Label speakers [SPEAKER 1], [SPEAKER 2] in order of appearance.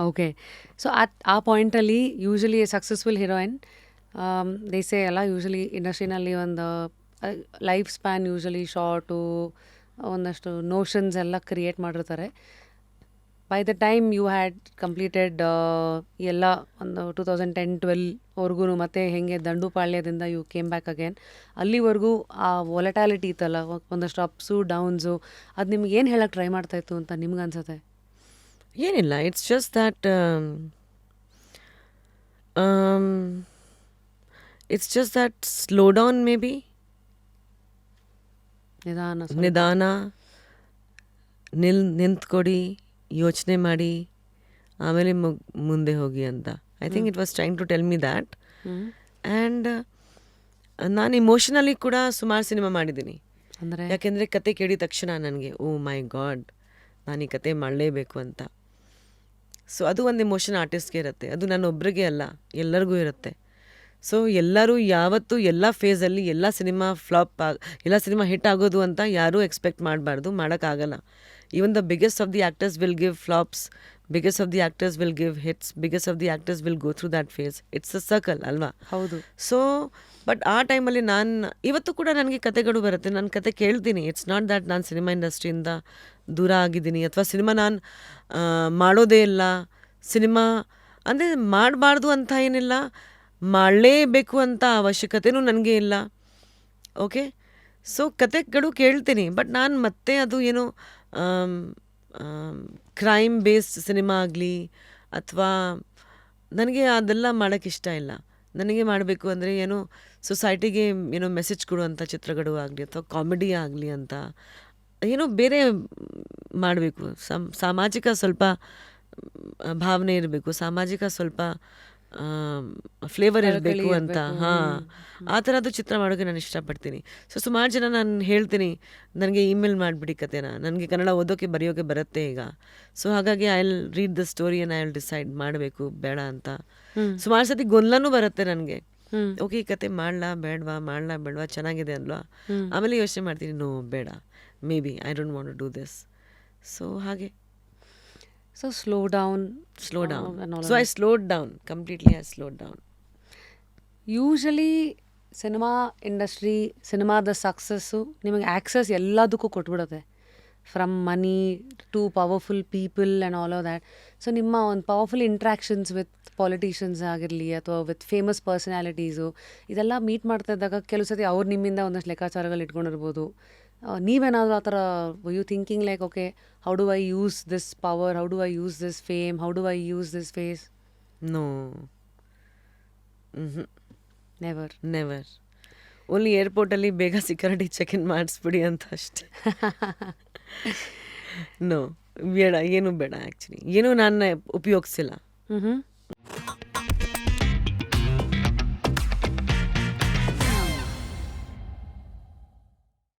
[SPEAKER 1] Okay. So ಆ ಪಾಯಿಂಟಲ್ಲಿ usually successful heroine say ಅಲ್ಲ, ಯೂಶಲಿ ಇಂಡಸ್ಟ್ರಿನಲ್ಲಿ ಒಂದು ಲೈಫ್ ಸ್ಪ್ಯಾನ್ ಯೂಶಲಿ ಶಾರ್ಟು, ಒಂದಷ್ಟು ನೋಷನ್ಸ್ ಎಲ್ಲ ಕ್ರಿಯೇಟ್ ಮಾಡಿರ್ತಾರೆ. By the time you had completed ಎಲ್ಲ ಒಂದು 2010-12 ಮತ್ತೆ ಹೆಂಗೆ ದಂಡುಪಾಳ್ಯದಿಂದ ಯು ಕೇಮ್ ಬ್ಯಾಕ್ ಅಗೇನ್, ಅಲ್ಲಿವರೆಗೂ ಆ ವೊಲಟಾಲಿಟಿ ಇತ್ತಲ್ಲ, ಒಂದಷ್ಟು ಅಪ್ಸು ಡೌನ್ಸು, ಅದು ನಿಮ್ಗೆ ಏನು ಹೇಳಕ್ಕೆ ಟ್ರೈ ಮಾಡ್ತಾಯಿತ್ತು ಅಂತ ನಿಮ್ಗೆ ಅನ್ಸುತ್ತೆ?
[SPEAKER 2] ಏನಿಲ್ಲ, it's just that it's just that slow down, maybe ನಿಧಾನ, ನಿಂತ್ಕೊಡಿ, ಯೋಚನೆ ಮಾಡಿ, ಆಮೇಲೆ ಮುಂದೆ ಹೋಗಿ ಅಂತ. I think it was trying to tell me that. And ನಾನು ಇಮೋಷನಲಿ ಕೂಡ ಸುಮಾರು ಸಿನಿಮಾ ಮಾಡಿದ್ದೀನಿ.
[SPEAKER 1] ಅಂದರೆ
[SPEAKER 2] ಯಾಕೆಂದರೆ ಕತೆ ಕೇಳಿದ ತಕ್ಷಣ ನನಗೆ ಓ ಮೈ ಗಾಡ್, ನಾನು ಈ ಕತೆ ಮಾಡಲೇಬೇಕು ಅಂತ. ಸೊ ಅದು ಒಂದು ಇಮೋಷನ್ ಆರ್ಟಿಸ್ಟ್ಗೆ ಇರುತ್ತೆ, ಅದು ನನ್ನೊಬ್ಬರಿಗೆ ಅಲ್ಲ, ಎಲ್ಲರಿಗೂ ಇರುತ್ತೆ. ಸೊ ಎಲ್ಲರೂ ಯಾವತ್ತೂ ಎಲ್ಲ ಫೇಸಲ್ಲಿ ಎಲ್ಲ ಸಿನಿಮಾ ಎಲ್ಲ ಸಿನಿಮಾ ಹಿಟ್ ಆಗೋದು ಅಂತ ಯಾರೂ ಎಕ್ಸ್ಪೆಕ್ಟ್ ಮಾಡಬಾರ್ದು, ಮಾಡೋಕ್ಕಾಗಲ್ಲ. Even the biggest of the actors will give flops, biggest of the actors will give hits, biggest of the actors will go through that phase. It's a circle ಅಲ್ವಾ?
[SPEAKER 1] ಹೌದು.
[SPEAKER 2] So but ಆ ಟೈಮಲ್ಲಿ ಇವತ್ತು ಕೂಡ ನನಗೆ ಕತೆಗಳು ಬರುತ್ತೆ, ನಾನು ಕತೆ ಕೇಳ್ತೀನಿ. ಇಟ್ಸ್ ನಾಟ್ ದ್ಯಾಟ್ ನಾನು ಸಿನಿಮಾ ಇಂಡಸ್ಟ್ರಿಯಿಂದ ದೂರ ಆಗಿದ್ದೀನಿ ಅಥವಾ ಸಿನಿಮಾ ನಾನು ಮಾಡೋದೇ ಇಲ್ಲ. ಸಿನಿಮಾ ಅಂದರೆ ಮಾಡಬಾರ್ದು ಅಂತ ಏನಿಲ್ಲ, ಮಾಡಲೇಬೇಕು ಅಂತ ಅವಶ್ಯಕತೆಯೂ ನನಗೆ ಇಲ್ಲ. ಓಕೆ, ಸೊ ಕತೆಗಳು ಕೇಳ್ತೀನಿ, ಬಟ್ ನಾನು ಮತ್ತೆ ಅದು ಏನು ಕ್ರೈಮ್ ಬೇಸ್ಡ್ ಸಿನಿಮಾ ಆಗಲಿ ಅಥವಾ ನನಗೆ ಅದೆಲ್ಲ ಮಾಡೋಕ್ಕೆ ಇಷ್ಟ ಇಲ್ಲ. ನನಗೆ ಮಾಡಬೇಕು ಅಂದರೆ ಏನೋ ಸೊಸೈಟಿಗೆ ಏನೋ ಮೆಸೇಜ್ ಕೊಡುವಂಥ ಚಿತ್ರಗಳು ಆಗಲಿ ಅಥವಾ ಕಾಮಿಡಿ ಆಗಲಿ ಅಂತ ಏನೋ ಬೇರೆ ಮಾಡಬೇಕು. ಸಾಮಾಜಿಕ ಸ್ವಲ್ಪ ಭಾವನೆ ಇರಬೇಕು, ಸಾಮಾಜಿಕ ಸ್ವಲ್ಪ ಫ್ಲೇವರ್ ಇರಬೇಕು ಅಂತ. ಹಾಂ, ಆ ಥರದ್ದು ಚಿತ್ರ ಮಾಡೋಕ್ಕೆ ನಾನು ಇಷ್ಟಪಡ್ತೀನಿ. ಸೊ ಸುಮಾರು ಜನ ನಾನು ಹೇಳ್ತೀನಿ, ನನಗೆ ಇಮೇಲ್ ಮಾಡಿಬಿಡಿ ಕತೆನ, ನನಗೆ ಕನ್ನಡ ಓದೋಕ್ಕೆ ಬರೆಯೋಕ್ಕೆ ಬರುತ್ತೆ ಈಗ. ಸೊ ಹಾಗಾಗಿ I will read the story and I will decide ಮಾಡಬೇಕು ಬೇಡ ಅಂತ. ಸುಮಾರು ಸತಿ ಗೊಂದಲನೂ ಬರುತ್ತೆ ನನಗೆ, ಓಕೆ ಈ ಕತೆ ಮಾಡಲಾ ಬೇಡವಾ, ಚೆನ್ನಾಗಿದೆ ಅಲ್ವಾ, ಆಮೇಲೆ ಯೋಚನೆ ಮಾಡ್ತೀನಿ, ನೋ ಬೇಡ, maybe I don't want to do this. So ಹಾಗೆ
[SPEAKER 1] so slow down.
[SPEAKER 2] So I slowed down completely. I slowed down.
[SPEAKER 1] Usually cinema industry, ಸಿನಿಮಾದ ಸಕ್ಸಸ್ಸು ನಿಮಗೆ ಆ್ಯಕ್ಸಸ್ ಎಲ್ಲದಕ್ಕೂ ಕೊಟ್ಬಿಡುತ್ತೆ, from money to powerful people and all of that. So ನಿಮ್ಮ ಒಂದು powerful ಇಂಟ್ರ್ಯಾಕ್ಷನ್ಸ್ with politicians ಆಗಿರಲಿ ಅಥವಾ with famous ಪರ್ಸನಾಲಿಟೀಸು, ಇದೆಲ್ಲ meet ಮಾಡ್ತಾ ಇದ್ದಾಗ ಕೆಲವು ಸತಿ ಅವ್ರು ನಿಮ್ಮಿಂದ ಒಂದಷ್ಟು ಲೆಕ್ಕಾಚಾರಗಳು ಇಟ್ಕೊಂಡಿರ್ಬೋದು. ನೀವೇನಾದರೂ ಆ ಥರ you thinking like, okay, how do I use this power, how do I use this fame, how do I use this face?
[SPEAKER 2] No,
[SPEAKER 1] never.
[SPEAKER 2] Never. Only ಏರ್ಪೋರ್ಟಲ್ಲಿ ಬೇಗ ಸೆಕ್ಯೂರಿಟಿ ಚೆಕ್ ಇನ್ ಮಾಡಿಸ್ಬಿಡಿ ಅಂತ ಅಷ್ಟೇ. ನೋ, ಬೇಡ, ಏನೂ ಬೇಡ. ಆ್ಯಕ್ಚುಲಿ ಏನೂ ನಾನು ಉಪಯೋಗಿಸಿಲ್ಲ.